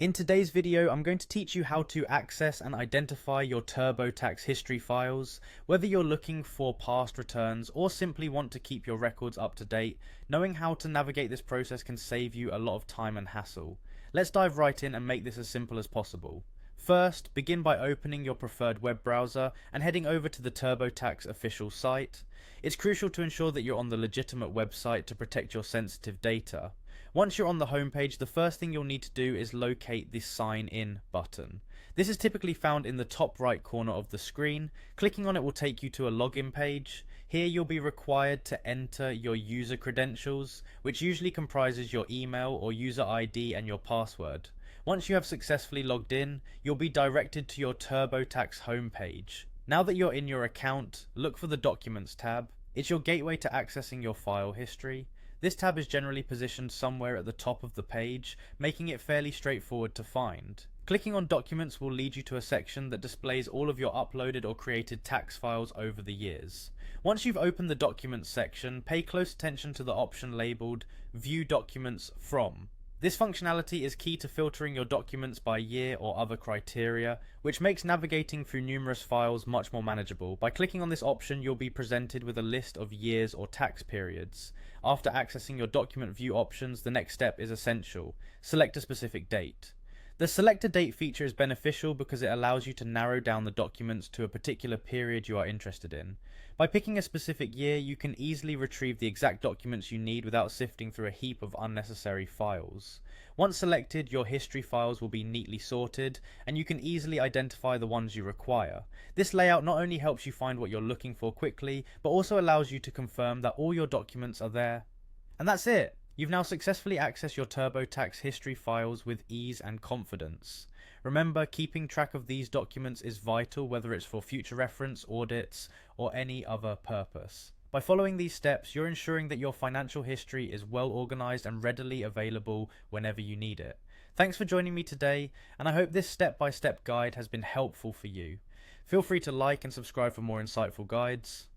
In today's video, I'm going to teach you how to access and identify your Turbotax history files. Whether you're looking for past returns or simply want to keep your records up to date, knowing how to navigate this process can save you a lot of time and hassle. Let's dive right in and make this as simple as possible. First, begin by opening your preferred web browser and heading over to the Turbotax official site. It's crucial to ensure that you're on the legitimate website to protect your sensitive data. Once you're on the homepage, the first thing you'll need to do is locate the Sign In button. This is typically found in the top right corner of the screen. Clicking on it will take you to a login page. Here you'll be required to enter your user credentials, which usually comprises your email or user ID and your password. Once you have successfully logged in, you'll be directed to your Turbotax homepage. Now that you're in your account, look for the Documents tab. It's your gateway to accessing your file history. This tab is generally positioned somewhere at the top of the page, making it fairly straightforward to find. Clicking on Documents will lead you to a section that displays all of your uploaded or created tax files over the years. Once you've opened the Documents section, pay close attention to the option labelled View Documents From. This functionality is key to filtering your documents by year or other criteria, which makes navigating through numerous files much more manageable. By clicking on this option, you'll be presented with a list of years or tax periods. After accessing your document view options, the next step is essential. Select a specific date. The Select a Date feature is beneficial because it allows you to narrow down the documents to a particular period you are interested in. By picking a specific year, you can easily retrieve the exact documents you need without sifting through a heap of unnecessary files. Once selected, your history files will be neatly sorted, and you can easily identify the ones you require. This layout not only helps you find what you're looking for quickly, but also allows you to confirm that all your documents are there. And that's it! You've now successfully accessed your Turbotax history files with ease and confidence. Remember, keeping track of these documents is vital, whether it's for future reference, audits, or any other purpose. By following these steps, you're ensuring that your financial history is well organized and readily available whenever you need it. Thanks for joining me today, and I hope this step-by-step guide has been helpful for you. Feel free to like and subscribe for more insightful guides.